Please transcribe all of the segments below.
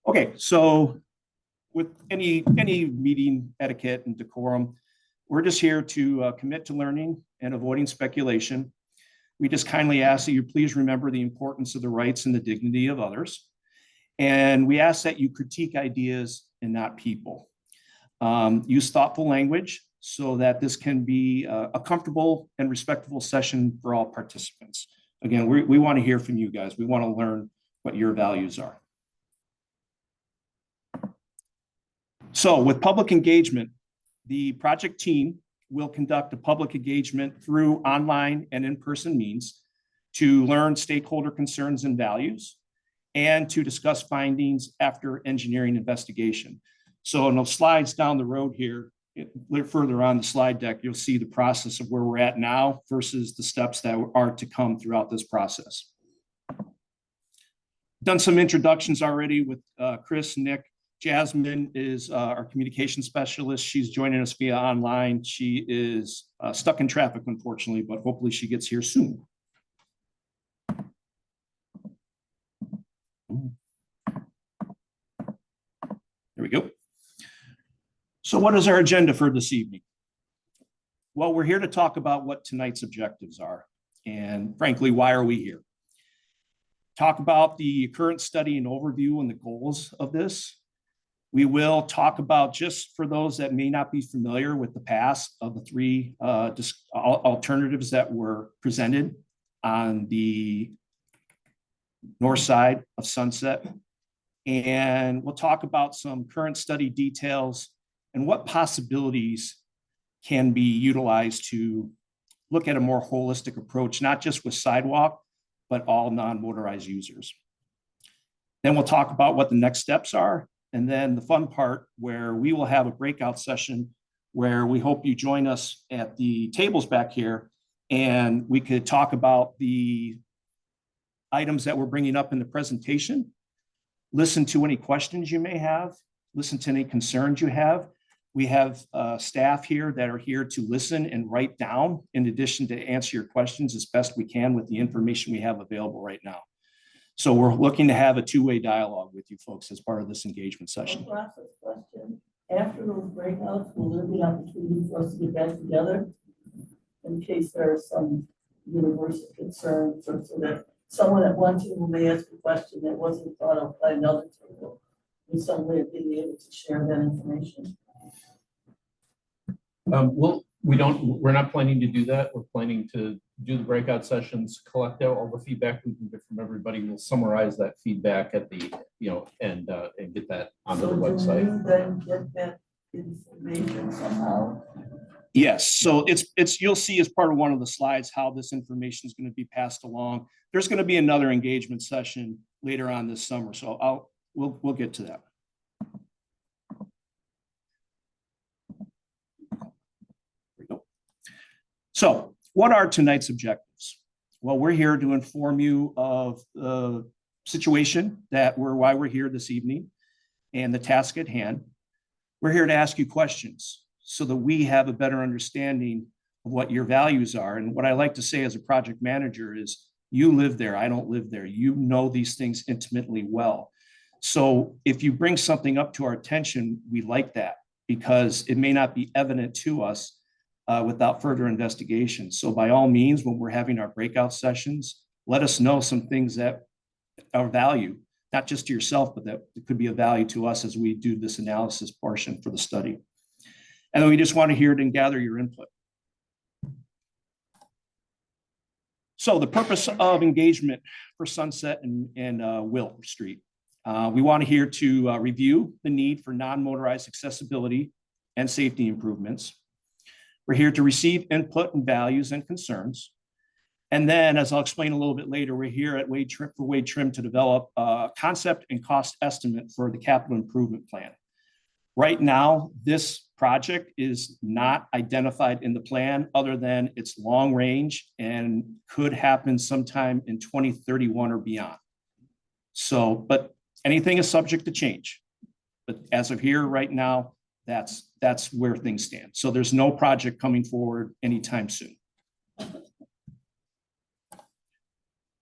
Okay, so with any meeting etiquette and decorum, we're just here to commit to learning and avoiding speculation. We just kindly ask that you please remember the importance of the rights and the dignity of others. And we ask that you critique ideas and not people. Use thoughtful language so that this can be a comfortable and respectful session for all participants. Again, we want to hear from you guys. We want to learn what your values are. So with public engagement, the project team will conduct a public engagement through online and in-person means to learn stakeholder concerns and values and to discuss findings after engineering investigation. So in the slides down the road here, a little further on the slide deck, you'll see the process of where we're at now versus the steps that are to come throughout this process. Done some introductions already with Chris, Nick. Jasmine is our communication specialist. She's joining us via online. She is stuck in traffic, unfortunately, but hopefully she gets here soon. There we go. So what is our agenda for this evening? Well, we're here to talk about what tonight's objectives are. And frankly, why are we here? Talk about the current study and overview and the goals of this. We will talk about, just for those that may not be familiar with the past of the three alternatives that were presented on the north side of Sunset. And we'll talk about some current study details and what possibilities can be utilized to look at a more holistic approach, not just with Sidewalk, but all non-motorized users. Then we'll talk about what the next steps are. And then the fun part where we will have a breakout session where we hope you join us at the tables back here and we could talk about the items that we're bringing up in the presentation, listen to any questions you may have, listen to any concerns you have. We have staff here that are here to listen and write down in addition to answer your questions as best we can with the information we have available right now. So we're looking to have a two-way dialogue with you folks as part of this engagement session. Process question. After those breakouts, will there be opportunity for us to get back together in case there are some universal concerns, or so that someone at one table may ask a question that wasn't thought of by another table, in some way of being able to share that information? We're not planning to do that. We're planning to do the breakout sessions, collect out all the feedback we can get from everybody. We'll summarize that feedback at the, and get that onto the website. Do you then get that information somehow? Yes, so it's you'll see as part of one of the slides how this information is going to be passed along. There's going to be another engagement session later on this summer, so we'll get to that. So what are tonight's objectives? Well, we're here to inform you of the situation why we're here this evening and the task at hand. We're here to ask you questions so that we have a better understanding of what your values are. And what I like to say as a project manager is, you live there, I don't live there. You know these things intimately well. So if you bring something up to our attention, we like that because it may not be evident to us without further investigation. So by all means, when we're having our breakout sessions, let us know some things that are value, not just to yourself, but that it could be of value to us as we do this analysis portion for the study. And then we just want to hear it and gather your input. So the purpose of engagement for Sunset and Wildt Street. We want to hear to review the need for non-motorized accessibility and safety improvements. We're here to receive input and values and concerns. And then, as I'll explain a little bit later, we're here at Wade Trim to develop a concept and cost estimate for the capital improvement plan. Right now, this project is not identified in the plan other than it's long range and could happen sometime in 2031 or beyond. So, but anything is subject to change. But as of here right now, that's where things stand. So there's no project coming forward anytime soon.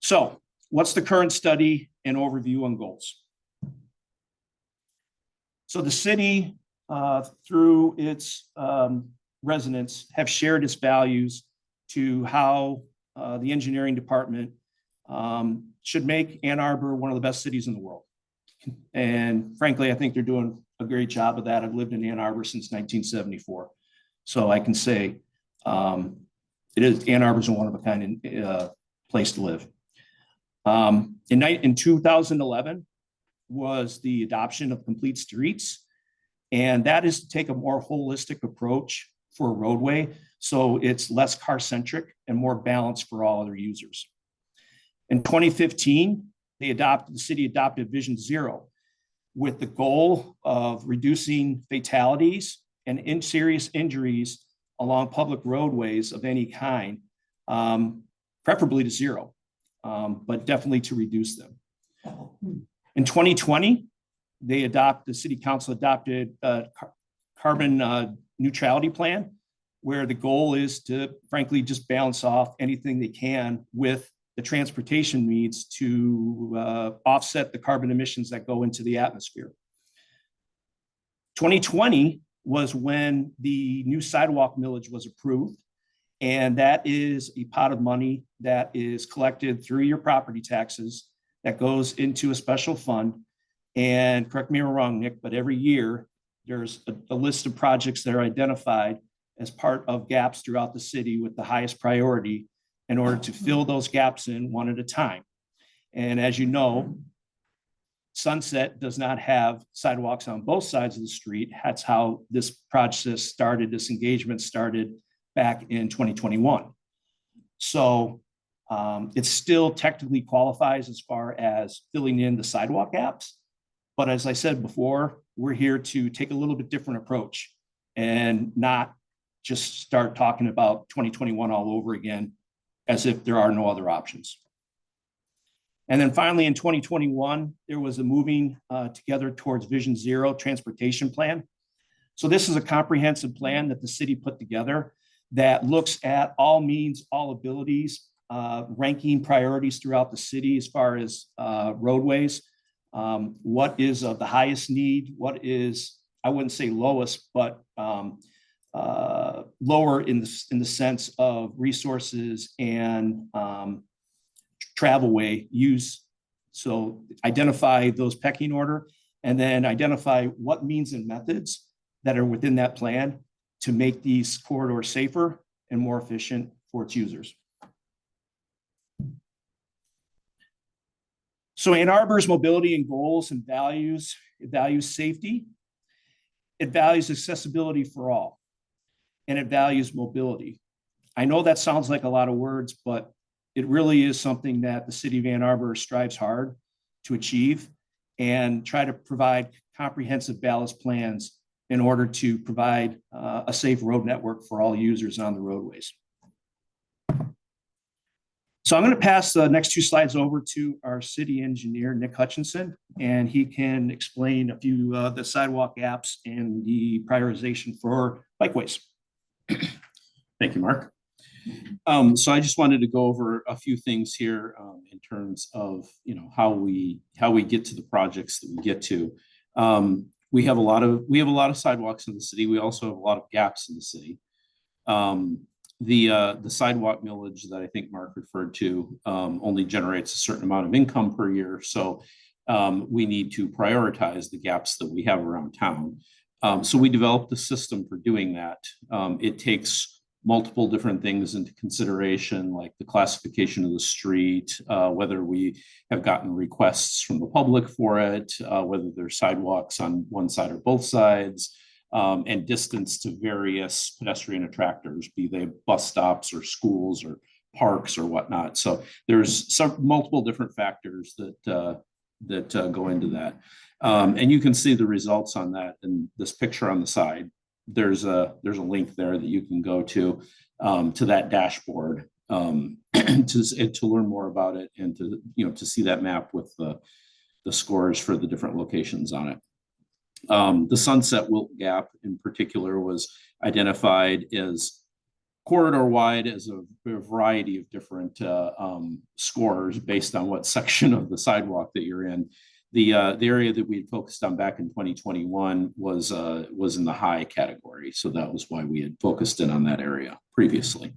So what's the current study and overview on goals? So the city, through its residents, have shared its values to how the engineering department should make Ann Arbor one of the best cities in the world. And frankly, I think they're doing a great job of that. I've lived in Ann Arbor since 1974. So I can say Ann Arbor's a one of a kind place to live. In 2011 was the adoption of complete streets. And that is to take a more holistic approach for a roadway. So it's less car centric and more balanced for all other users. In 2015, the city adopted Vision Zero with the goal of reducing fatalities and serious injuries along public roadways of any kind, preferably to zero, but definitely to reduce them. In 2020, the city council adopted a carbon neutrality plan, where the goal is to, frankly, just balance off anything they can with the transportation needs to offset the carbon emissions that go into the atmosphere. 2020 was when the new sidewalk millage was approved. And that is a pot of money that is collected through your property taxes that goes into a special fund. And correct me if I'm wrong, Nick, but every year there's a list of projects that are identified as part of gaps throughout the city with the highest priority in order to fill those gaps in one at a time. And as you know, Sunset does not have sidewalks on both sides of the street. That's how this process started, this engagement started back in 2021. So it still technically qualifies as far as filling in the sidewalk gaps. But as I said before, we're here to take a little bit different approach and not just start talking about 2021 all over again as if there are no other options. And then finally, in 2021, there was a moving together towards Vision Zero transportation plan. So this is a comprehensive plan that the city put together that looks at all means, all abilities, ranking priorities throughout the city as far as roadways. What is of the highest need? What is, I wouldn't say lowest, but lower in the sense of resources and travel way use. So identify those pecking order and then identify what means and methods that are within that plan to make these corridors safer and more efficient for its users. So Ann Arbor's mobility and goals and values, it values safety, it values accessibility for all, and it values mobility. I know that sounds like a lot of words, but it really is something that the city of Ann Arbor strives hard to achieve and try to provide comprehensive balanced plans in order to provide a safe road network for all users on the roadways. So I'm going to pass the next two slides over to our city engineer, Nick Hutchinson, and he can explain a few the sidewalk apps and the prioritization for bikeways. Thank you, Mark. So I just wanted to go over a few things here in terms of how we get to the projects that we get to. We have a lot of sidewalks in the city. We also have a lot of gaps in the city. The sidewalk millage that I think Mark referred to only generates a certain amount of income per year. So we need to prioritize the gaps that we have around town. So we developed a system for doing that. It takes multiple different things into consideration, like the classification of the street, whether we have gotten requests from the public for it, whether there's sidewalks on one side or both sides, and distance to various pedestrian attractors, be they bus stops or schools or parks or whatnot. So there's multiple different factors that go into that. And you can see the results on that in this picture on the side. There's a link there that you can go to that dashboard to learn more about it and to see that map with the scores for the different locations on it. The Sunset Wildt Gap in particular was identified as corridor wide as a variety of different scores based on what section of the sidewalk that you're in. The area that we had focused on back in 2021 was in the high category. So that was why we had focused in on that area previously.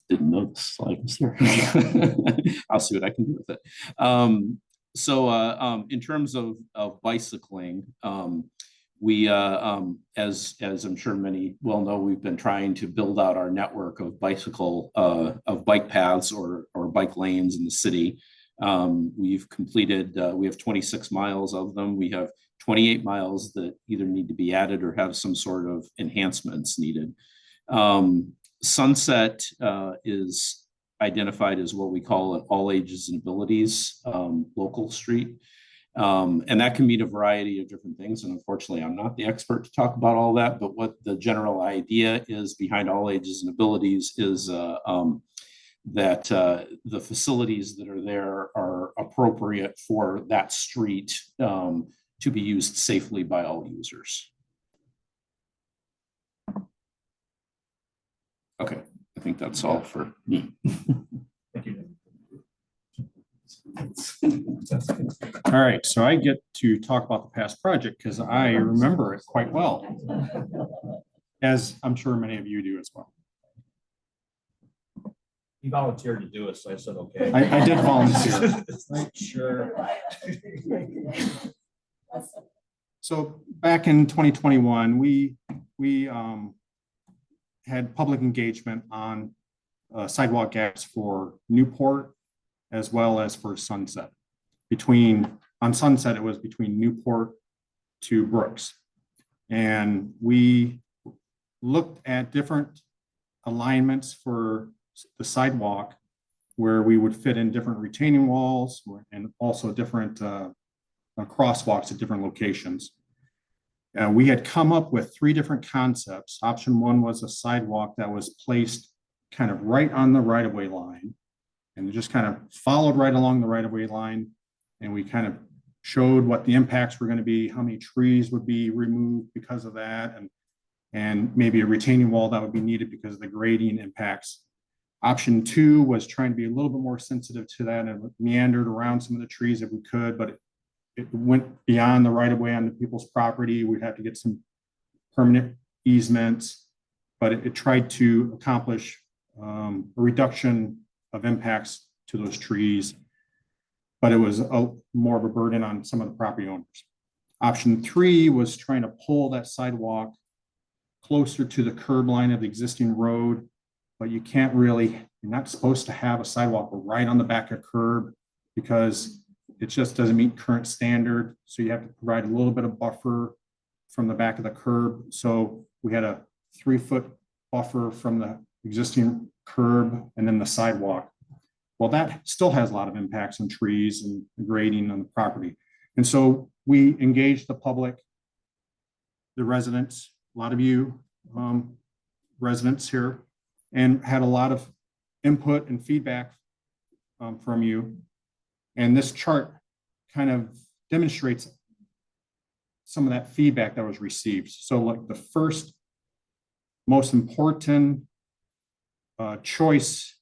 Didn't know the slide was there. I'll see what I can do with it. In terms of bicycling, we, as I'm sure many well know, we've been trying to build out our network of bike paths or bike lanes in the city. We've completed, we have 26 miles of them. We have 28 miles that either need to be added or have some sort of enhancements needed. Sunset is identified as what we call an all ages and abilities local street. And that can mean a variety of different things. And unfortunately, I'm not the expert to talk about all that, but what the general idea is behind all ages and abilities is that the facilities that are there are appropriate for that street to be used safely by all users. Okay, I think that's all for me. Thank you. All right, so I get to talk about the past project because I remember it quite well, as I'm sure many of you do as well. He volunteered to do it, so I said, okay. I did volunteer. Sure. So back in 2021, we had public engagement on sidewalk gaps for Newport as well as for Sunset. On Sunset, it was between Newport to Brooks. And we looked at different alignments for the sidewalk where we would fit in different retaining walls and also different crosswalks at different locations. We had come up with 3 different concepts. Option 1 was a sidewalk that was placed kind of right on the right-of-way line, and it just kind of followed right along the right-of-way line. And we kind of showed what the impacts were going to be, how many trees would be removed because of that, and maybe a retaining wall that would be needed because of the grading impacts. Option 2 was trying to be a little bit more sensitive to that and meandered around some of the trees if we could, but it went beyond the right of way onto people's property. We'd have to get some permanent easements, but it tried to accomplish a reduction of impacts to those trees, but it was more of a burden on some of the property owners. Option 3 was trying to pull that sidewalk closer to the curb line of the existing road, but you can't really, you're not supposed to have a sidewalk right on the back of curb because it just doesn't meet current standard. So you have to provide a little bit of buffer from the back of the curb. So we had a 3-foot buffer from the existing curb and then the sidewalk. Well, that still has a lot of impacts on trees and grading on the property. And so we engaged the public, the residents, a lot of you residents here, and had a lot of input and feedback from you. And this chart kind of demonstrates some of that feedback that was received. So like the first most important choice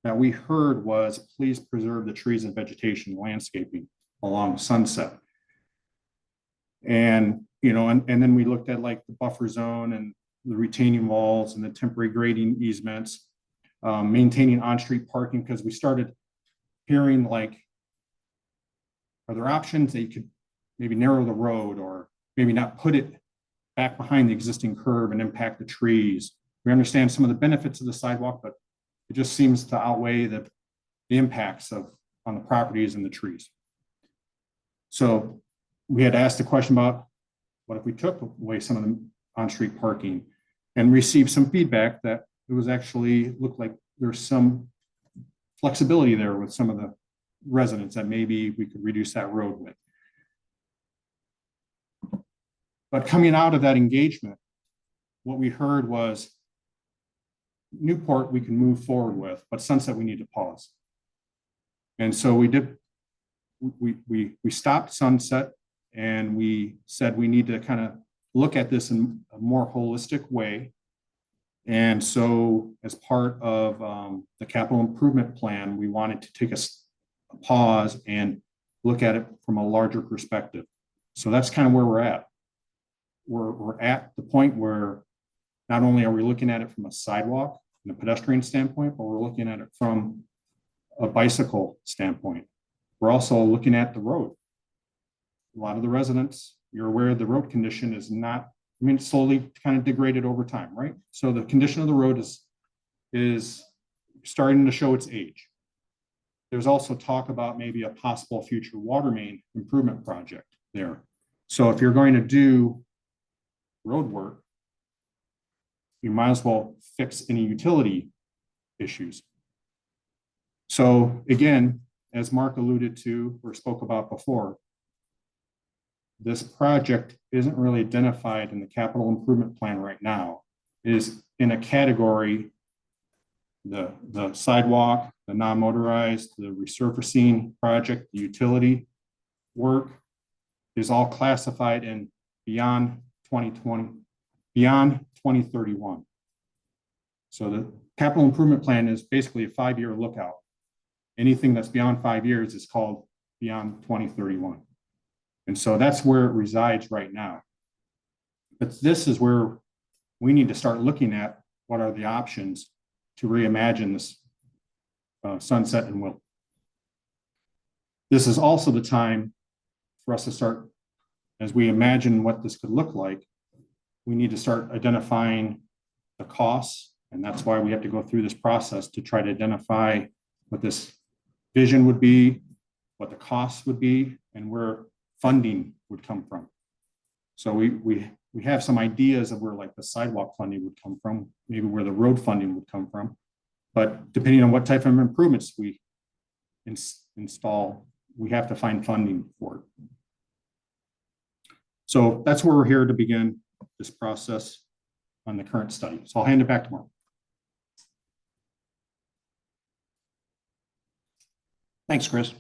that we heard was please preserve the trees and vegetation landscaping along Sunset. And, you know, and then we looked at like the buffer zone and the retaining walls and the temporary grading easements, maintaining on-street parking, because we started hearing like, are there options that you could maybe narrow the road or maybe not put it back behind the existing curb and impact the trees? We understand some of the benefits of the sidewalk, but it just seems to outweigh the impacts on the properties and the trees. So we had asked a question about what if we took away some of the on-street parking, and received some feedback that it was actually looked like there's some flexibility there with some of the residents that maybe we could reduce that road with. But coming out of that engagement, what we heard was Newport we can move forward with, but Sunset we need to pause. And so we stopped Sunset and we said we need to kind of look at this in a more holistic way And so as part of the capital improvement plan, we wanted to take a pause and look at it from a larger perspective. So that's kind of where we're at. We're at the point where not only are we looking at it from a sidewalk and a pedestrian standpoint, but we're looking at it from a bicycle standpoint. We're also looking at the road. A lot of the residents, you're aware the road condition is not, I mean, it's slowly kind of degraded over time, right? So the condition of the road is starting to show its age. There's also talk about maybe a possible future water main improvement project there. So if you're going to do road work, you might as well fix any utility issues. So again, as Mark alluded to or spoke about before, this project isn't really identified in the capital improvement plan right now. It is in a category, the sidewalk, the non-motorized, the resurfacing project, the utility work is all classified in beyond 2020, beyond 2031. So the capital improvement plan is basically a 5-year lookout. Anything that's beyond 5 years is called beyond 2031. And so that's where it resides right now. But this is where we need to start looking at what are the options to reimagine this Sunset and Wildt. This is also the time for us to start, as we imagine what this could look like, we need to start identifying the costs. And that's why we have to go through this process to try to identify what this vision would be, what the costs would be, and where funding would come from. So we have some ideas of where like the sidewalk funding would come from, maybe where the road funding would come from. But depending on what type of improvements we install, we have to find funding for it. So that's where we're here to begin this process on the current study. So I'll hand it back to Mark. Thanks, Chris.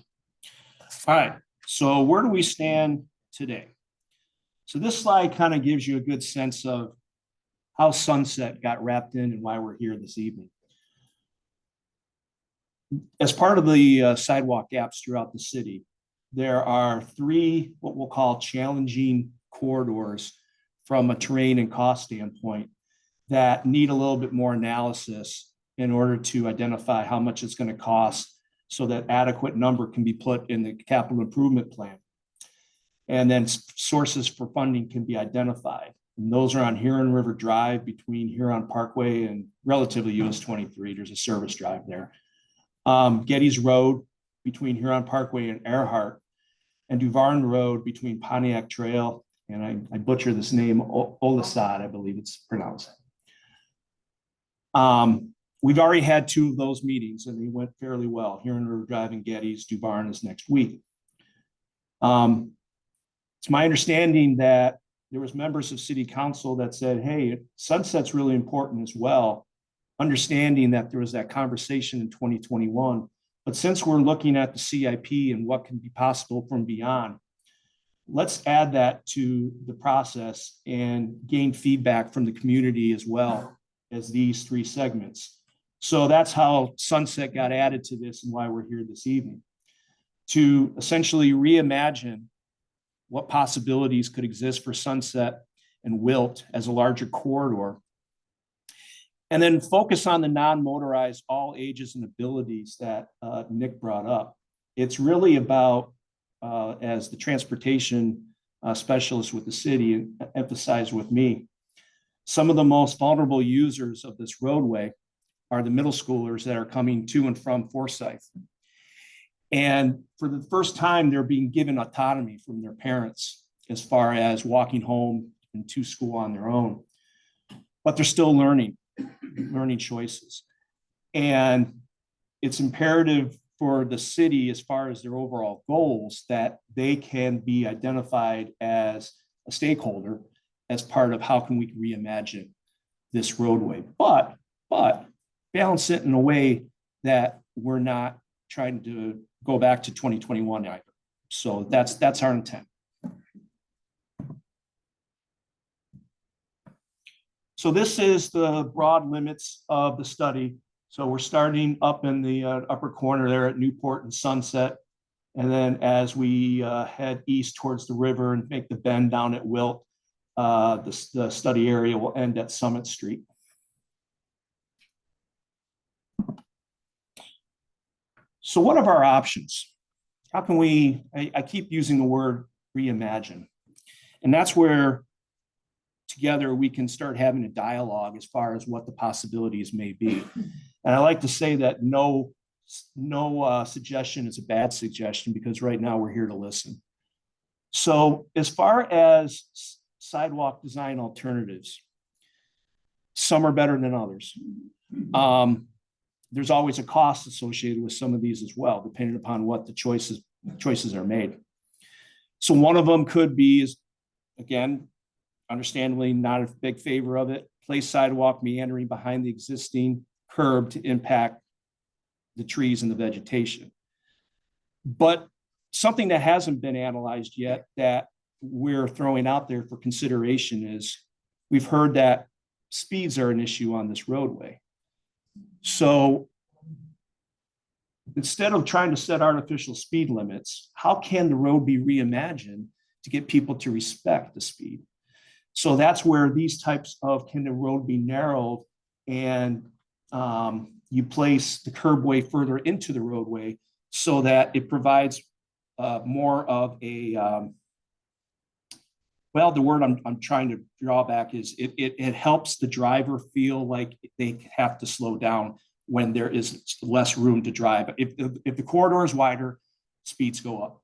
All right, so where do we stand today? So this slide kind of gives you a good sense of how Sunset got wrapped in and why we're here this evening. As part of the sidewalk gaps throughout the city, there are 3 what we'll call challenging corridors from a terrain and cost standpoint that need a little bit more analysis in order to identify how much it's going to cost so that adequate number can be put in the capital improvement plan. And then sources for funding can be identified. And those are on Huron River Drive between Huron Parkway and relatively US 23. There's a service drive there. Getty's Road between Huron Parkway and Earhart, and Duvarn Road between Pontiac Trail, and I butcher this name, Olisad, I believe it's pronounced. We've already had 2 of those meetings and they went fairly well. Huron River Drive and Getty's, Duvarn is next week. It's my understanding that there was members of city council that said, hey, Sunset's really important as well, understanding that there was that conversation in 2021. But since we're looking at the CIP and what can be possible from beyond, let's add that to the process and gain feedback from the community as well as these 3 segments. So that's how Sunset got added to this and why we're here this evening, to essentially reimagine what possibilities could exist for Sunset and Wildt as a larger corridor. And then focus on the non-motorized all ages and abilities that Nick brought up. It's really about, as the transportation specialist with the city emphasized with me, some of the most vulnerable users of this roadway are the middle schoolers that are coming to and from Forsyth. And for the first time, they're being given autonomy from their parents as far as walking home and to school on their own. But they're still learning choices. And it's imperative for the city, as far as their overall goals, that they can be identified as a stakeholder as part of how can we reimagine this roadway. But balance it in a way that we're not trying to go back to 2021 either. So that's our intent. So this is the broad limits of the study. So we're starting up in the upper corner there at Newport and Sunset. And then as we head east towards the river and make the bend down at Wildt, the study area will end at Summit Street. So what are our options? How can we, I keep using the word reimagine. And that's where together we can start having a dialogue as far as what the possibilities may be. And I like to say that no suggestion is a bad suggestion, because right now we're here to listen. So as far as sidewalk design alternatives, some are better than others. There's always a cost associated with some of these as well, depending upon what the choices are made. So one of them could be, is again, understandably not a big favor of it, place sidewalk meandering behind the existing curb to impact the trees and the vegetation. But something that hasn't been analyzed yet that we're throwing out there for consideration is, we've heard that speeds are an issue on this roadway. So instead of trying to set artificial speed limits, how can the road be reimagined to get people to respect the speed? So that's where these types of, can the road be narrowed and you place the curbway further into the roadway so that it provides more of a, well, the word I'm trying to draw back is it helps the driver feel like they have to slow down when there is less room to drive. If the corridor is wider, speeds go up.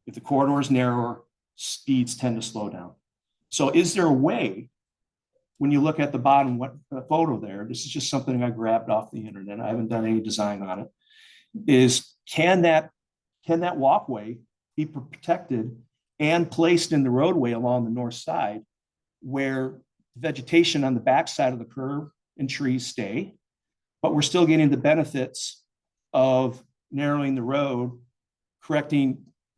If the corridor is narrower, speeds tend to slow down. So is there a way, when you look at the bottom photo there, this is just something I grabbed off the internet, I haven't done any design on it, is can that walkway be protected and placed in the roadway along the north side, where vegetation on the back side of the curb and trees stay, but we're still getting the benefits of narrowing the road,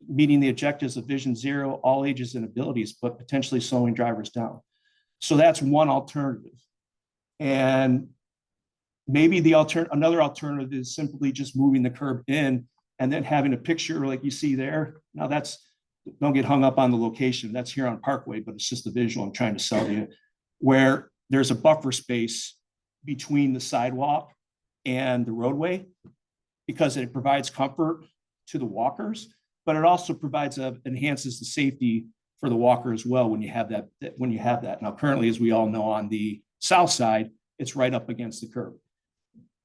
meeting the objectives of Vision Zero, all ages and abilities, but potentially slowing drivers down. So that's one alternative. And maybe another alternative is simply just moving the curb in and then having a picture like you see there. Now don't get hung up on the location. That's here on Parkway, but it's just a visual I'm trying to sell to you, where there's a buffer space between the sidewalk and the roadway, because it provides comfort to the walkers, but it also enhances the safety for the walker as well when you have that. Now, currently, as we all know, on the south side, it's right up against the curb.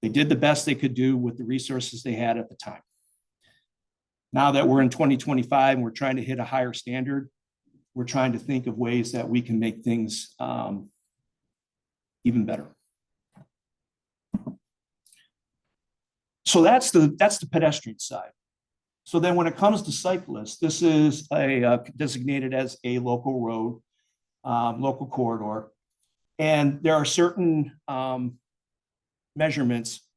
They did the best they could do with the resources they had at the time. Now that we're in 2025 and we're trying to hit a higher standard, we're trying to think of ways that we can make things even better. So that's the pedestrian side. So then when it comes to cyclists, this is designated as a local road, local corridor. And there are certain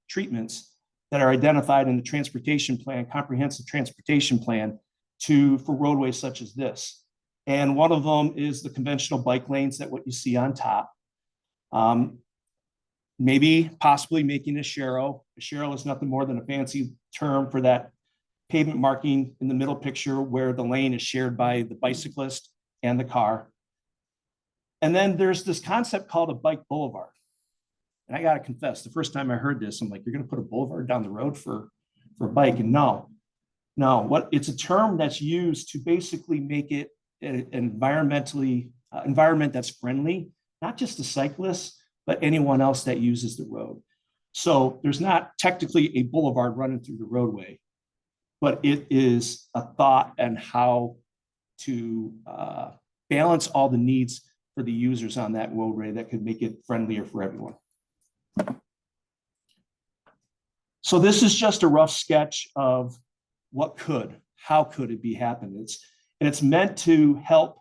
treatments that are identified in the transportation plan, comprehensive transportation plan for roadways such as this. And one of them is the conventional bike lanes, that what you see on top. Maybe possibly making a sharrow. A sharrow is nothing more than a fancy term for that pavement marking in the middle picture where the lane is shared by the bicyclist and the car. And then there's this concept called a bike boulevard. And I got to confess, the first time I heard this, I'm like, you're going to put a boulevard down the road for a bike? And no, it's a term that's used to basically make it an environment that's friendly, not just to cyclists, but anyone else that uses the road. So there's not technically a boulevard running through the roadway, but it is a thought and how to balance all the needs for the users on that roadway that could make it friendlier for everyone. So this is just a rough sketch of how could it be happening. It's meant to help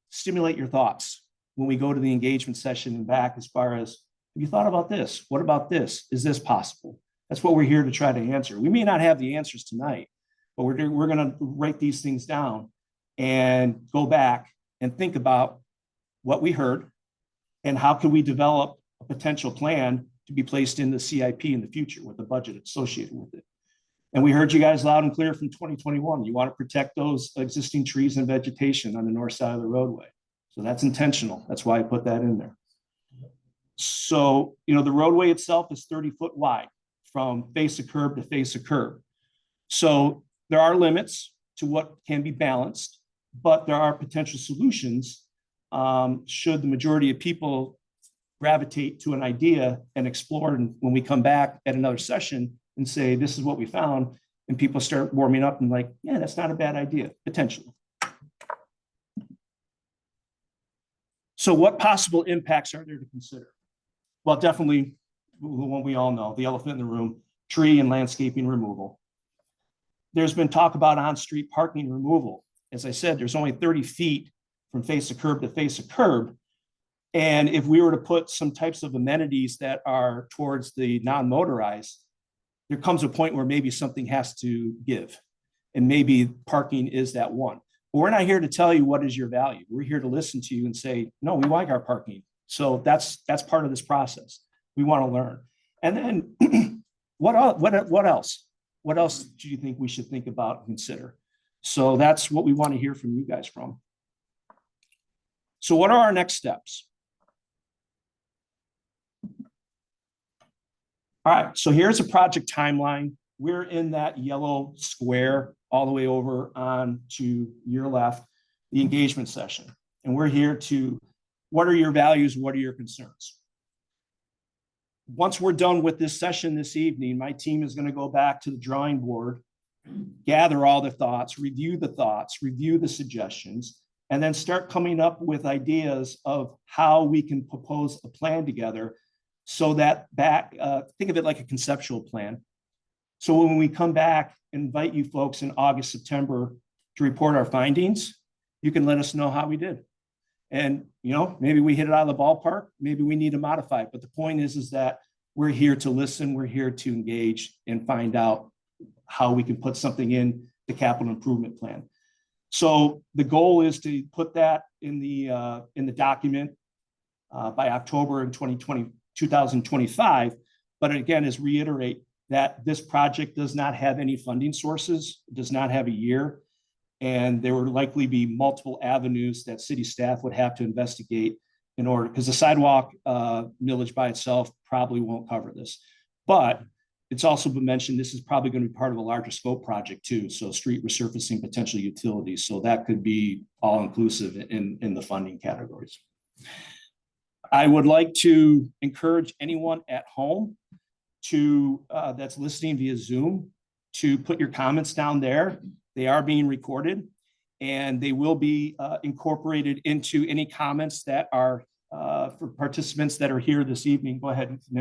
stimulate your thoughts when we go to the engagement session and back, as far as, have you thought about this? What about this? Is this possible? That's what we're here to try to answer. We may not have the answers tonight, but we're going to write these things down and go back and think about what we heard, And how can we develop a potential plan to be placed in the CIP in the future with the budget associated with it? And we heard you guys loud and clear from 2021. You want to protect those existing trees and vegetation on the north side of the roadway. So that's intentional. That's why I put that in there. So, you know, the roadway itself is 30 foot wide from face of curb to face of curb. So there are limits to what can be balanced, but there are potential solutions should the majority of people gravitate to an idea and explore. And when we come back at another session and say, this is what we found, and people start warming up and like, yeah, that's not a bad idea, potentially. So what possible impacts are there to consider? Well, definitely the one we all know, the elephant in the room, tree and landscaping removal. There's been talk about on-street parking removal. As I said, there's only 30 feet from face of curb to face of curb. And if we were to put some types of amenities that are towards the non-motorized, there comes a point where maybe something has to give. And maybe parking is that one. But we're not here to tell you what is your value. We're here to listen to you and say, no, we like our parking. So that's part of this process. We want to learn. And then what else? What else do you think we should think about and consider? So that's what we want to hear from you guys from. So what are our next steps? All right, so here's a project timeline. We're in that yellow square all the way over on to your left, the engagement session. And we're here to, what are your values? What are your concerns? Once we're done with this session this evening, my team is going to go back to the drawing board, gather all the thoughts, review the suggestions, and then start coming up with ideas of how we can propose a plan together. So that think of it like a conceptual plan. So when we come back, invite you folks in August, September to report our findings, you can let us know how we did. And, you know, maybe we hit it out of the ballpark, maybe we need to modify it. But the point is that we're here to listen, we're here to engage and find out how we can put something in the capital improvement plan. So the goal is to put that in the document by October in 2025. But again, is reiterate that this project does not have any funding sources, does not have a year. And there would likely be multiple avenues that city staff would have to investigate in order, because the sidewalk millage by itself probably won't cover this. But it's also been mentioned, this is probably going to be part of a larger scope project too. So street resurfacing, potential utilities. So that could be all inclusive in the funding categories. I would like to encourage anyone at home to that's listening via Zoom to put your comments down there. They are being recorded and they will be incorporated into any comments that are for participants that are here this evening. Go ahead, Nick.